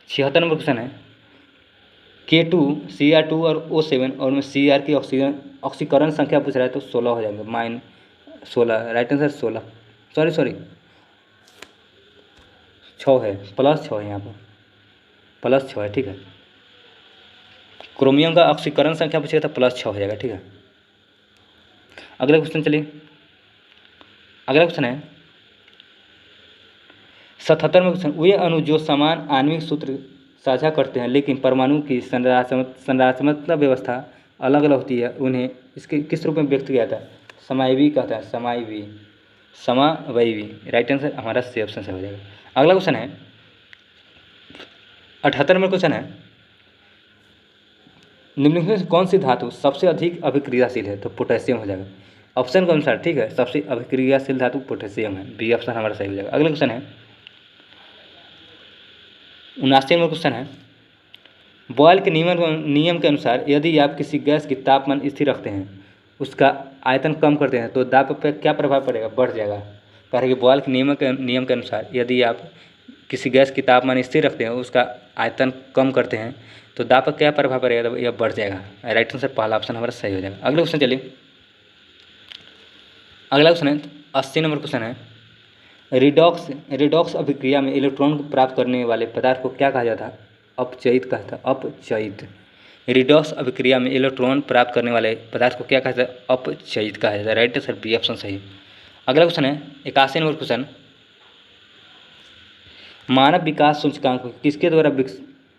76 नंबर क्वेश्चन है K2 Cr2 और O7 और में Cr की ऑक्सीकरण संख्या पूछ रहा है तो 16 हो जाएंगे, -16, राइट आंसर 16, सॉरी 6 है, +6 है यहाँ पर, +6 है, ठीक है। क्रोमियम का ऑक्सीकरण संख्या पूछेगा तो +6 हो जाएगा, ठीक है। अगला क्वेश्चन चलिए, अगला क्वेश्चन है 77 में क्वेश्चन, वे अणु जो समान आणविक सूत्र साझा करते हैं लेकिन परमाणु की संरचनात्मक व्यवस्था अलग अलग होती है, उन्हें इसके किस रूप में व्यक्त किया जाता है? समावयवी कहता है, समावयवी, राइट आंसर हमारा सी ऑप्शन से हो जाएगा। अगला क्वेश्चन है 78 में क्वेश्चन है, निम्नलिखित में से कौन सी धातु सबसे अधिक अभिक्रियाशील है? तो पोटेशियम हो जाएगा, ऑप्शन के अनुसार, ठीक है। सबसे अभिक्रियाशील धातु पोटेशियम है, बी ऑप्शन हमारा सही हो जाएगा। अगला क्वेश्चन है 79 में क्वेश्चन है, बॉयल के नियम के अनुसार यदि आप किसी गैस की तापमान स्थिर रखते हैं, उसका आयतन कम करते हैं तो दाब पर क्या प्रभाव पड़ेगा? बढ़ जाएगा। कह रहे कि बॉयल के नियम के अनुसार यदि आप किसी गैस की तापमान स्थिर रखते हैं, उसका आयतन कम करते हैं तो दाब पर क्या प्रभाव पड़ेगा? तो यह बढ़ जाएगा, राइट आंसर पहला ऑप्शन हमारा सही हो जाएगा। अगले क्वेश्चन चलिए, अगला क्वेश्चन है 80 नंबर क्वेश्चन है, रिडॉक्स अभिक्रिया में इलेक्ट्रॉन प्राप्त करने वाले पदार्थ को क्या कहा जाता है? अपचयित कहता है, अपचयित। रिडॉक्स अभिक्रिया में इलेक्ट्रॉन प्राप्त करने वाले पदार्थ को क्या कहा जाता है? अपचयित कहा जाता है, राइट आंसर बी ऑप्शन सही है। अगला क्वेश्चन है 81 नंबर क्वेश्चन, मानव विकास सूचकांक को किसके द्वारा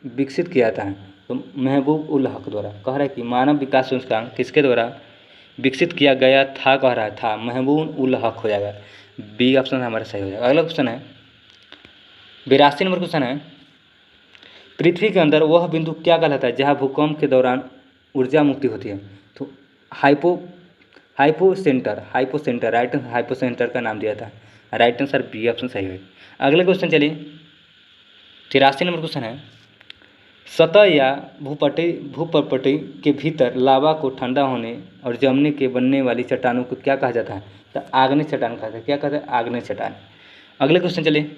विकसित किया जाता है? तो महबूब उल हक द्वारा। कह रहा है कि मानव विकास सूचकांक किसके द्वारा विकसित किया गया था? कह रहा था महबूब उल हक हो जाएगा, बी ऑप्शन हमारा सही हो जाएगा। अगला क्वेश्चन है 82 नंबर क्वेश्चन है, पृथ्वी के अंदर वह बिंदु क्या कहलाता है जहाँ भूकंप के दौरान ऊर्जा मुक्ति होती है? तो hypo centre, right answer hypo centre का नाम दिया था, राइट आंसर बी ऑप्शन सही है। अगले क्वेश्चन चलिए 83 नंबर क्वेश्चन है, सतह या भूपर्पटी के भीतर लावा को ठंडा होने और जमने के बनने वाली चट्टानों को क्या कहा जाता है? तो आग्नेय चट्टान कहा जाता है, क्या कहता है? आग्नेय चट्टान। अगले क्वेश्चन चलिए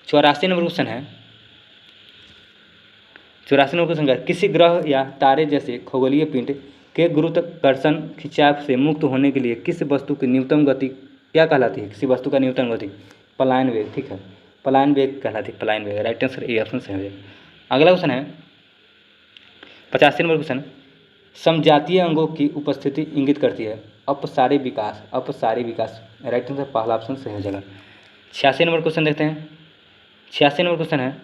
84 नंबर क्वेश्चन है, 84 नंबर क्वेश्चन का, किसी ग्रह या तारे जैसे खगोलीय पिंड के गुरुत्वाकर्षण खिंचाव से मुक्त होने के लिए किस वस्तु की न्यूनतम गति क्या कहलाती है? किसी वस्तु का न्यूनतम गति पलायन वेग, ठीक है, पलायन वेग कहलाती है, पलायन वेग, राइट आंसर ए ऑप्शन सही हो जाएगा। अगला क्वेश्चन है 85 नंबर क्वेश्चन, समजातीय अंगों की उपस्थिति इंगित करती है अपसारी विकास, राइट आंसर पहला ऑप्शन सही हो जाएगा। 86 नंबर क्वेश्चन देखते हैं, 86 नंबर क्वेश्चन है,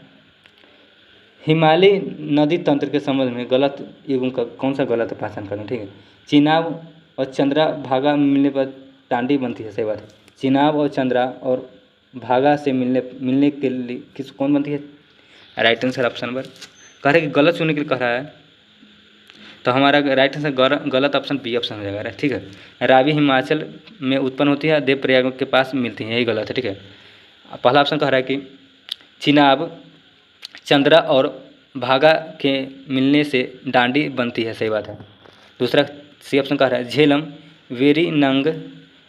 हिमालय नदी तंत्र के संबंध में गलत युग्म का कौन सा गलत है? पहचान करना, ठीक है। चिनाब और चंद्रा भागा मिलने पर टांडी बनती है, सही बात है। चिनाब और चंद्रा और भागा से मिलने के लिए कौन बनती है? राइट आंसर ऑप्शन नंबर, कह रहे कि गलत चुनने के लिए कह रहा है तो हमारा राइट आंसर गलत ऑप्शन बी ऑप्शन हो जाएगा, ठीक है। रावी हिमाचल में उत्पन्न होती है, देवप्रयाग के पास मिलती है, यही गलत है, ठीक है। पहला ऑप्शन कह रहा है कि चिनाब, चंद्रा और भागा के मिलने से डांडी बनती है, सही बात है। दूसरा सी ऑप्शन कह रहा है झेलम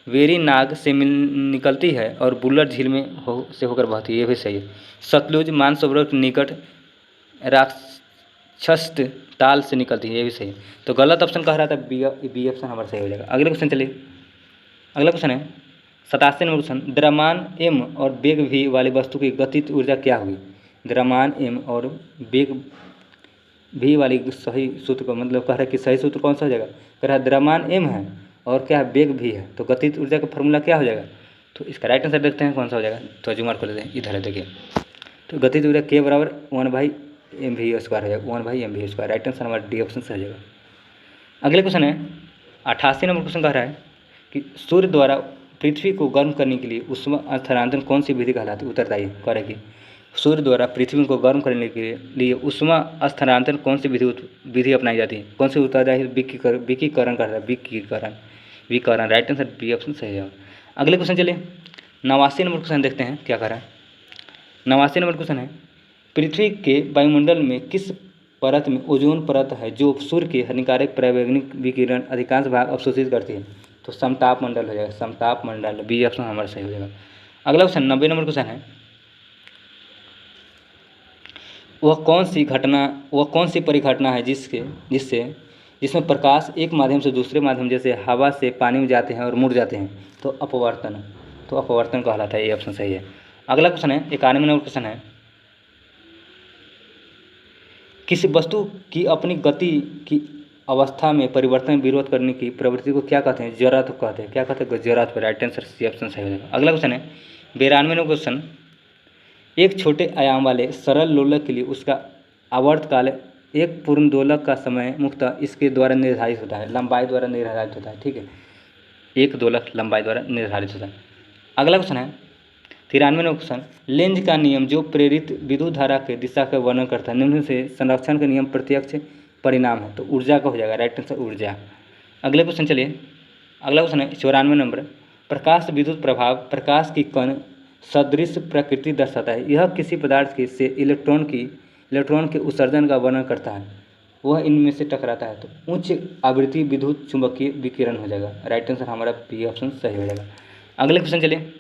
वेरी नाग से निकलती है और बुल्लर झील में से होकर बहती है, ये भी सही है। सतलुज मानसरोवर के निकट राक्षस ताल से निकलती है, ये भी सही है। तो गलत ऑप्शन कह रहा था बी ऑप्शन हमारा सही हो जाएगा। अगले क्वेश्चन चलिए, अगला क्वेश्चन है 87 नंबर क्वेश्चन, द्रव्यमान m और वेग v वाली वस्तु की गतिज ऊर्जा क्या होगी? द्रव्यमान m और वेग v वाली सही सूत्र को मतलब कह रहा है कि सही सूत्र कौन सा हो जाएगा? कह रहा है द्रव्यमान m है और क्या है? वेग v है, तो गतिज ऊर्जा का फॉर्मूला क्या हो जाएगा? तो इसका राइट आंसर देखते हैं कौन सा हो जाएगा। तो जुमार को लेते हैं, इधर है देखिए, तो गतिज ऊर्जा k बराबर 1/mv² हो जाएगा, 1/mv², राइट आंसर हमारा डी ऑप्शन से हो जाएगा। अगले क्वेश्चन है 88 नंबर क्वेश्चन कह रहा है कि सूर्य द्वारा पृथ्वी को गर्म करने के लिए ऊष्मा स्थानांतरण कौन सी विधि कहलाती है? उत्तरदायी कह रहा है कि सूर्य द्वारा पृथ्वी को गर्म करने के लिए ऊष्मा स्थानांतरण कौन सी विधि अपनाई जाती है? कौन सी उत्तरदायी? विकिकरण कर रहा है, विकिकरण, राइट आंसर बी ऑप्शन सही है। अगले क्वेश्चन चलिए 89 नंबर क्वेश्चन देखते हैं क्या कह रहा है। 89 नंबर क्वेश्चन है, पृथ्वी के वायुमंडल में किस परत में ओजोन परत है जो सूर्य के हानिकारक पराबैंगनी विकिरण अधिकांश भाग अवशोषित करती है? तो समताप मंडल हो जाएगा, समताप मंडल, बी ऑप्शन हमारा सही हो जाएगा। अगला क्वेश्चन 90 नंबर क्वेश्चन है, वह कौन सी परिघटना है जिसमें प्रकाश एक माध्यम से दूसरे माध्यम जैसे हवा से पानी में जाते हैं और मुड़ जाते हैं? तो अपवर्तन कहलाता है, ये ऑप्शन सही है। अगला क्वेश्चन है 91 नंबर क्वेश्चन है, किसी वस्तु की अपनी गति की अवस्था में परिवर्तन में विरोध करने की प्रवृत्ति को क्या कहते हैं? जड़त्व कहते हैं। क्या कहते हैं? जड़त्व। राइट आंसर सी ऑप्शन सही हो जाएगा। अगला क्वेश्चन है 92 नंबर क्वेश्चन, एक छोटे आयाम वाले सरल लोलक के लिए उसका आवर्तकाल एक पूर्ण दोलक का समय मुख्यतः इसके द्वारा निर्धारित होता है, लंबाई द्वारा निर्धारित होता है। ठीक है, एक दोलक लंबाई द्वारा निर्धारित होता है। अगला क्वेश्चन है 93 नंबर क्वेश्चन, लेंज का नियम जो प्रेरित विद्युत धारा के दिशा का वर्णन करता है, निम्न से संरक्षण का नियम प्रत्यक्ष परिणाम है, तो ऊर्जा का हो जाएगा। राइट आंसर ऊर्जा। अगले क्वेश्चन चलिए, अगला क्वेश्चन है 94 नंबर, प्रकाश विद्युत प्रभाव प्रकाश की कण सदृश प्रकृति दर्शाता है, यह किसी पदार्थ के से इलेक्ट्रॉन के उत्सर्जन का वर्णन करता है, वह इनमें से टकराता है, तो उच्च आवृत्ति विद्युत चुंबकीय विकिरण हो जाएगा। राइट आंसर हमारा बी ऑप्शन सही हो जाएगा। अगले क्वेश्चन चलिए,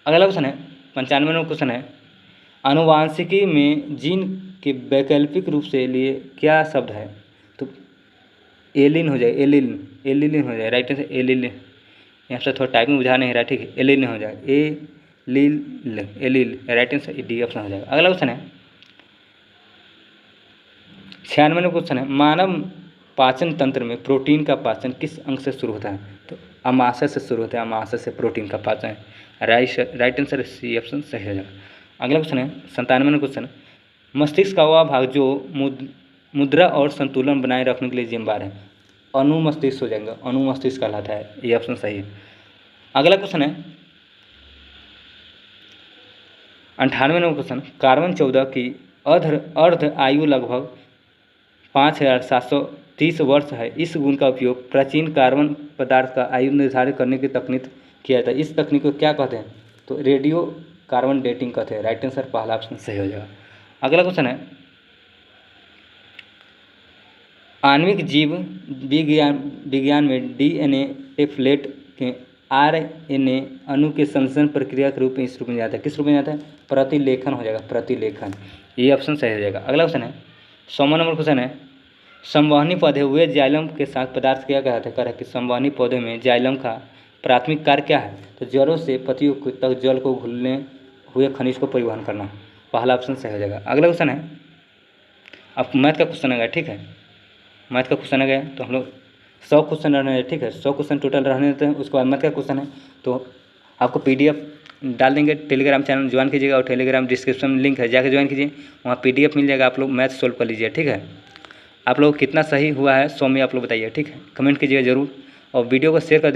अगला क्वेश्चन है 95 नंबर क्वेश्चन है, आनुवांशिकी में जीन के वैकल्पिक रूप से लिए क्या शब्द है? तो एलिन हो जाएगा, एलिन हो जाएगा। राइट आंसर एलिन। यहाँ से थोड़ा टाइपिंग बुझा नहीं रहा, ठीक है, एलिन हो जाएगा, एलिल। राइट आंसर डी ऑप्शन हो जाएगा। अगला क्वेश्चन है 96 नंबर क्वेश्चन है, मानव पाचन तंत्र में प्रोटीन का पाचन किस अंग से शुरू होता है? तो अमाशय से शुरू होता है, अमाशय से प्रोटीन का पाचन है। राइट आंसर सी ऑप्शन सही हो जाएगा। अगला क्वेश्चन है 97 नंबर क्वेश्चन, मस्तिष्क का वह भाग जो मुद्रा और संतुलन बनाए रखने के लिए जिम्मेदार है, अनुमस्तिष्क हो जाएगा, अनुमस्तिष्क कहलाता है, ये ऑप्शन सही है। अगला क्वेश्चन है 98 नंबर क्वेश्चन, कार्बन 14 की अर्ध आयु लगभग 5730 वर्ष है, इस गुण का उपयोग प्राचीन कार्बन पदार्थ का आयु निर्धारित करने की तकनीक किया जाता है, इस तकनीक को क्या कहते हैं? तो रेडियो कार्बन डेटिंग कहते हैं। राइट आंसर पहला ऑप्शन सही हो जाएगा। अगला क्वेश्चन है, आणविक जीव विज्ञान में डीएनए टेम्पलेट के आरएनए अणु के संश्लेषण प्रक्रिया के रूप में इस रूप में जाता है, किस रूप में जाता है? प्रतिलेखन हो जाएगा, प्रतिलेखन, ये ऑप्शन सही हो जाएगा। अगला क्वेश्चन है 100 नंबर क्वेश्चन है, संवहनी पौधे हुए जाइलम के साथ पदार्थ क्या कहते हैं? कि संवहनी पौधे में जाइलम का प्राथमिक कार्य क्या है? तो जड़ों से पत्तियों तक जल को घुलने हुए खनिज को परिवहन करना, पहला ऑप्शन सही हो जाएगा। अगला क्वेश्चन है, अब मैथ का क्वेश्चन आ गया, ठीक है, मैथ का क्वेश्चन आ गया, तो हम लोग 100 क्वेश्चन रहने, ठीक है, 100 क्वेश्चन टोटल रहने देते हैं। उसके बाद मैथ का क्वेश्चन है, तो आपको PDF डाल देंगे, टेलीग्राम चैनल ज्वाइन कीजिएगा, और टेलीग्राम डिस्क्रिप्शन में लिंक है, जाकर ज्वाइन कीजिए, वहाँ PDF मिल जाएगा, आप लोग मैथ सोल्व कर लीजिए। ठीक है, आप लोग कितना सही हुआ है 100 में आप लोग बताइए, ठीक है, कमेंट कीजिएगा जरूर, और वीडियो को शेयर कर दीजिए।